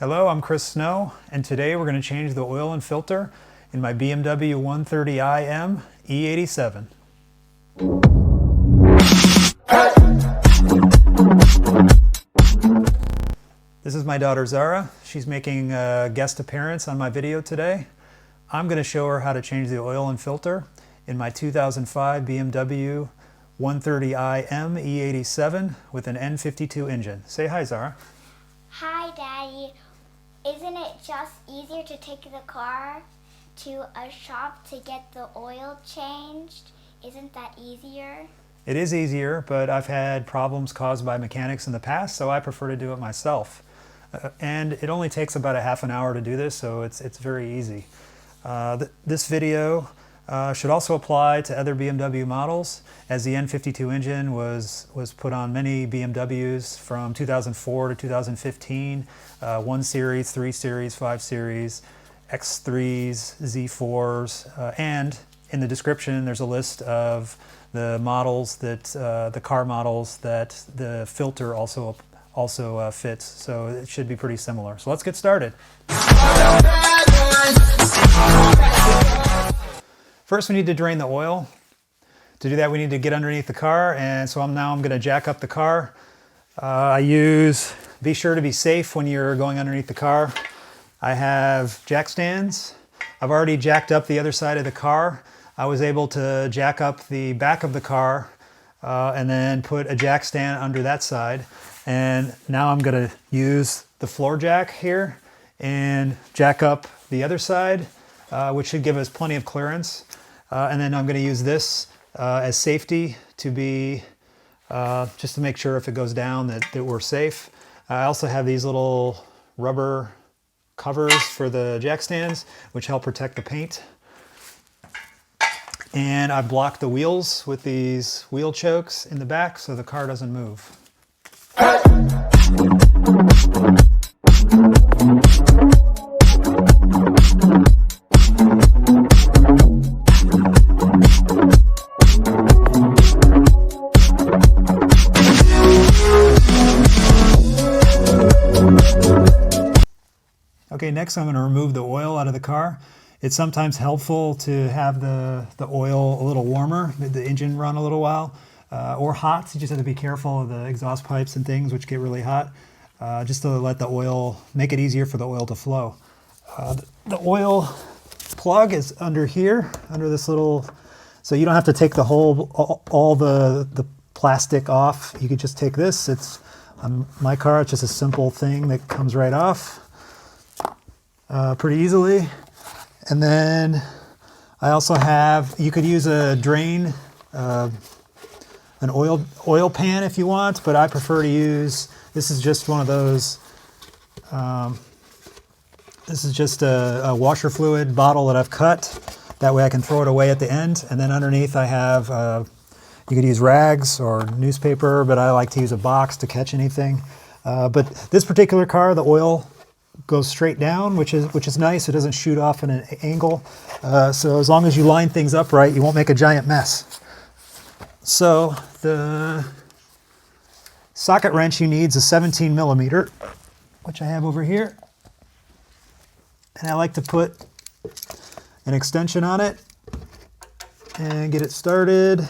Hello, I'm Chris Snow, and today we're going to change the oil and filter in my BMW 130iM E87. This is my daughter Zara. She's making a guest appearance on my video today. I'm going to show her how to change the oil and filter in my 2005 BMW 130iM E87 with an N52 engine. Say hi, Zara. Hi, Daddy. Isn't it just easier to take the car to a shop to get the oil changed? Isn't that easier? It is easier, but I've had problems caused by mechanics in the past, so I prefer to do it myself. And it only takes about a half an hour to do this, so it's very easy. This video should also apply to other BMW models, as the N52 engine was put on many BMWs from 2004 to 2015, 1 Series, 3 Series, 5 Series, X3s, Z4s, and in the description there's a list of the models that, the car models that the filter also fits, so it should be pretty similar. So let's get started. First we need to drain the oil. To do that we need to get underneath the car, and so now I'm going to jack up the car. Be sure to be safe when you're going underneath the car. I have jack stands. I've already jacked up the other side of the car. I was able to jack up the back of the car and then put a jack stand under that side. And now I'm going to use the floor jack here and jack up the other side, which should give us plenty of clearance. And then I'm going to use this as safety to be, just to make sure if it goes down that we're safe. I also have these little rubber covers for the jack stands, which help protect the paint. And I blocked the wheels with these wheel chokes in the back so the car doesn't move. Okay, next I'm going to remove the oil out of the car. It's sometimes helpful to have the oil a little warmer, the engine run a little while, or hot. So you just have to be careful of the exhaust pipes and things which get really hot, just to let the oil, make it easier for the oil to flow. The oil plug is under here, under this little, so you don't have to take the whole, all the plastic off. You could just take this. It's, on my car, it's just a simple thing that comes right off pretty easily. And then I also have, you could use a drain, an oil pan if you want, but I prefer to use, this is just one of those, this is just a washer fluid bottle that I've cut. That way I can throw it away at the end. And then underneath I have, you could use rags or newspaper, but I like to use a box to catch anything. But this particular car, the oil goes straight down, which is nice. It doesn't shoot off in an angle. So as long as you line things up right, you won't make a giant mess. So the socket wrench you need is a 17 millimeter, which I have over here. And I like to put an extension on it and get it started.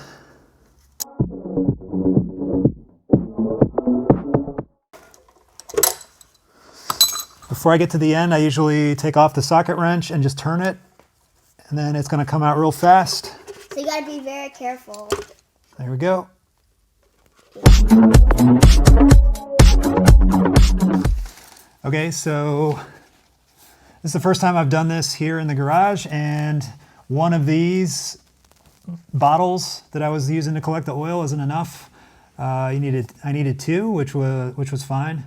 Before I get to the end, I usually take off the socket wrench and just turn it, and then it's going to come out real fast. So you gotta be very careful. There we go. Okay, so this is the first time I've done this here in the garage, and one of these bottles that I was using to collect the oil isn't enough. I needed 2, which was fine.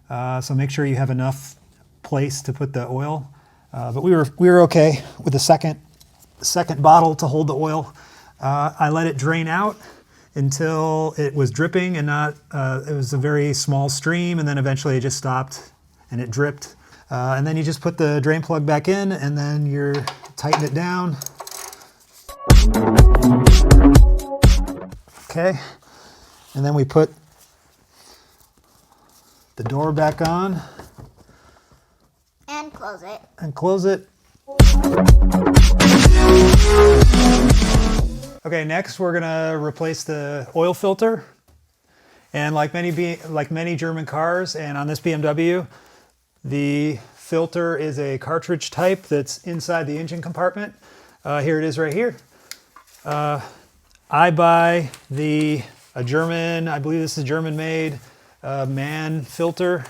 So make sure you have enough place to put the oil, but we were okay with the second bottle to hold the oil. I let it drain out until it was dripping and not, it was a very small stream, and then eventually it just stopped and it dripped. And then you just put the drain plug back in, and then you tighten it down. Okay, and then we put the door back on. close it. And close it. Okay, next we're gonna replace the oil filter. And like many German cars, and on this BMW, the filter is a cartridge type that's inside the engine compartment. Here it is right here. I buy a German, I believe this is German-made MAN filter.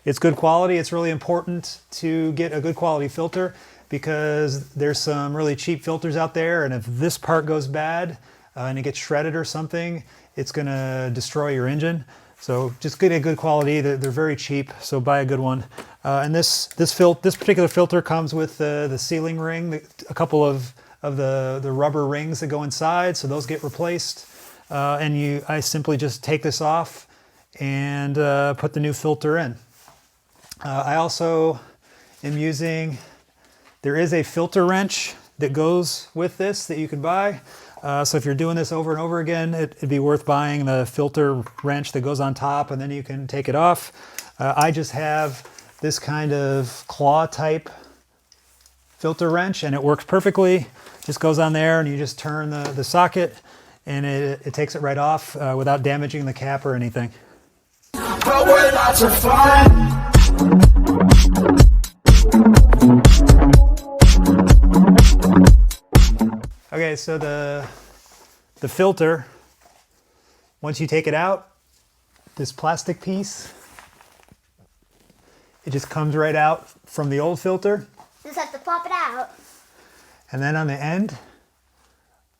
It's good quality. It's really important to get a good quality filter because there's some really cheap filters out there, and if this part goes bad and it gets shredded or something, it's going to destroy your engine. So just get a good quality. They're very cheap, so buy a good one. And this particular filter comes with the sealing ring, a couple of the rubber rings that go inside, so those get replaced. I simply just take this off and put the new filter in. I also am using, there is a filter wrench that goes with this that you can buy. So if you're doing this over and over again, it'd be worth buying the filter wrench that goes on top, and then you can take it off. I just have this kind of claw type filter wrench, and it works perfectly. Just goes on there, and you just turn the socket, and it takes it right off without damaging the cap or anything. But we're not so fun. Okay, so the filter, once you take it out, this plastic piece, it just comes right out from the old filter. Just have to pop it out. And then on the end,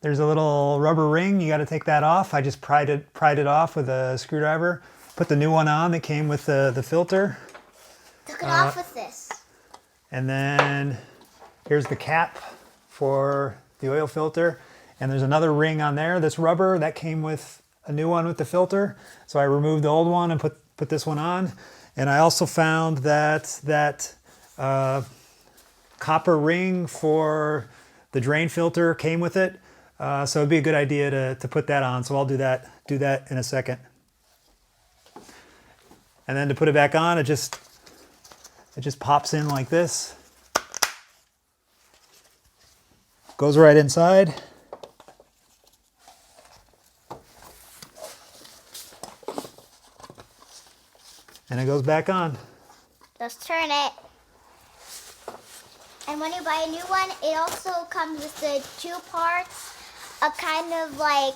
there's a little rubber ring. You got to take that off. I just pried it off with a screwdriver. Put the new one on that came with the filter. Took it off with this. And then here's the cap for the oil filter. And there's another ring on there that's rubber that came with a new one with the filter. So I removed the old one and put this one on. And I also found that copper ring for the drain filter came with it. So it'd be a good idea to put that on. So I'll do that in a second. And then to put it back on, it just pops in like this. Goes right inside. And it goes back on. Just turn it. And when you buy a new one, it also comes with the two parts, a kind of like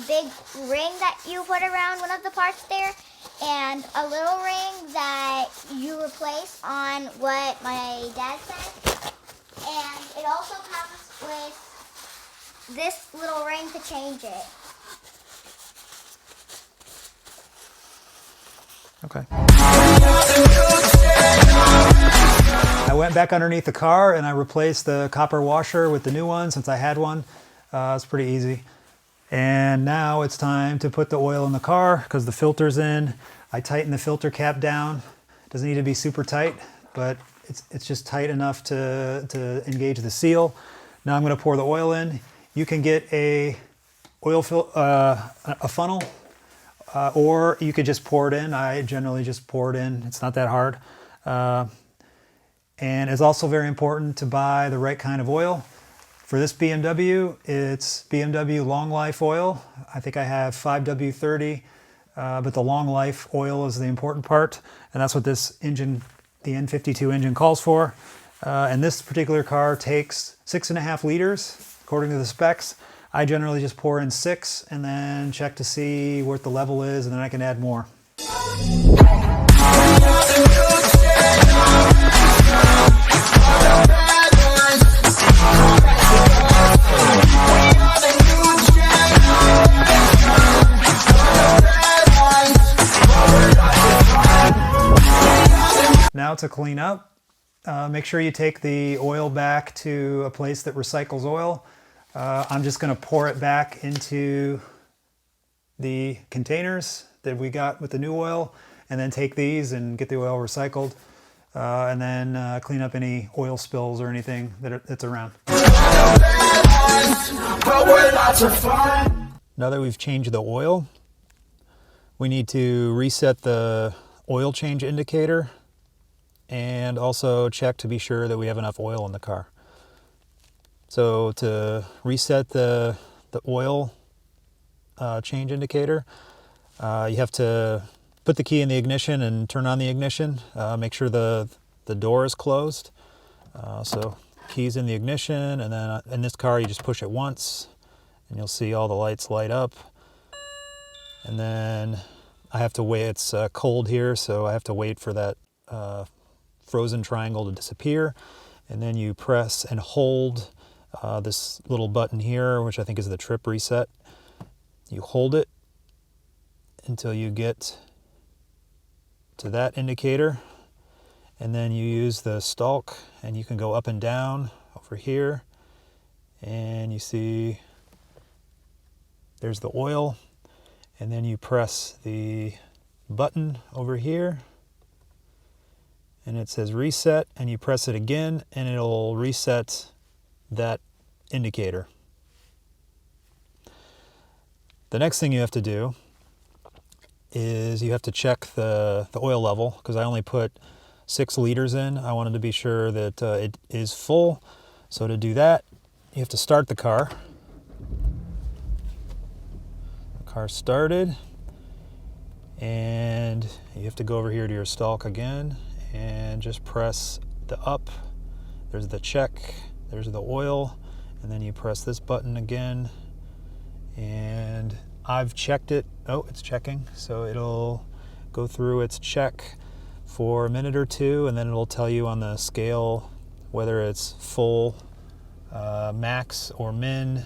big ring that you put around one of the parts there, and a little ring that you replace on what my dad said. And it also comes with this little ring to change it. Okay. I went back underneath the car and I replaced the copper washer with the new one since I had one. It's pretty easy. And now it's time to put the oil in the car because the filter's in. I tighten the filter cap down. It doesn't need to be super tight, but it's just tight enough to engage the seal. Now I'm going to pour the oil in. You can get a funnel, or you could just pour it in. I generally just pour it in. It's not that hard. And it's also very important to buy the right kind of oil. For this BMW, it's BMW Long Life oil. I think I have 5W30, but the Long Life oil is the important part, and that's what this engine, the N52 engine, calls for. And this particular car takes 6.5 liters, according to the specs. I generally just pour in 6 and then check to see what the level is, and then I can add more. Now to clean up, make sure you take the oil back to a place that recycles oil. I'm just going to pour it back into the containers that we got with the new oil, and then take these and get the oil recycled, and then clean up any oil spills or anything that's around. Now that we've changed the oil, we need to reset the oil change indicator and also check to be sure that we have enough oil in the car. So to reset the oil change indicator, you have to put the key in the ignition and turn on the ignition. Make sure the door is closed. So keys in the ignition, and then in this car you just push it once and you'll see all the lights light up. And then I have to wait, it's cold here, so I have to wait for that frozen triangle to disappear. And then you press and hold this little button here, which I think is the trip reset. You hold it until you get to that indicator, and then you use the stalk and you can go up and down over here, and you see there's the oil, and then you press the button over here and it says reset, and you press it again and it'll reset that indicator. The next thing you have to do is you have to check the oil level, because I only put 6 liters in. I wanted to be sure that it is full. So to do that, you have to start the car. The car started, and you have to go over here to your stalk again and just press the up. There's the check, there's the oil, and then you press this button again, and I've checked it. Oh, it's checking. So it'll go through its check for a minute or two, and then it'll tell you on the scale whether it's full, max, or min.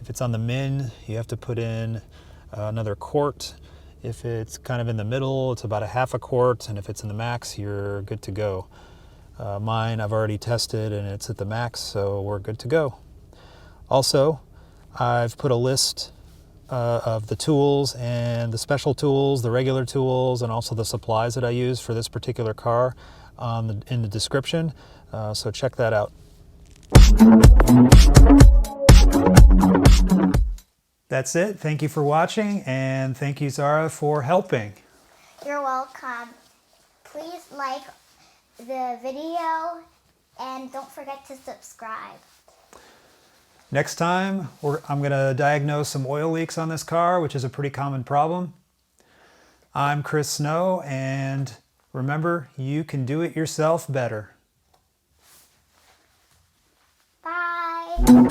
If it's on the min, you have to put in another quart. If it's kind of in the middle, it's about a half a quart, and if it's in the max, you're good to go. Mine I've already tested and it's at the max, so we're good to go. Also, I've put a list of the tools and the special tools, the regular tools, and also the supplies that I use for this particular car in the description. So check that out. That's it. Thank you for watching, and thank you, Zara, for helping. You're welcome. Please like the video and don't forget to subscribe. Next time, I'm going to diagnose some oil leaks on this car, which is a pretty common problem. I'm Chris Snow, and remember, you can do it yourself better. Bye.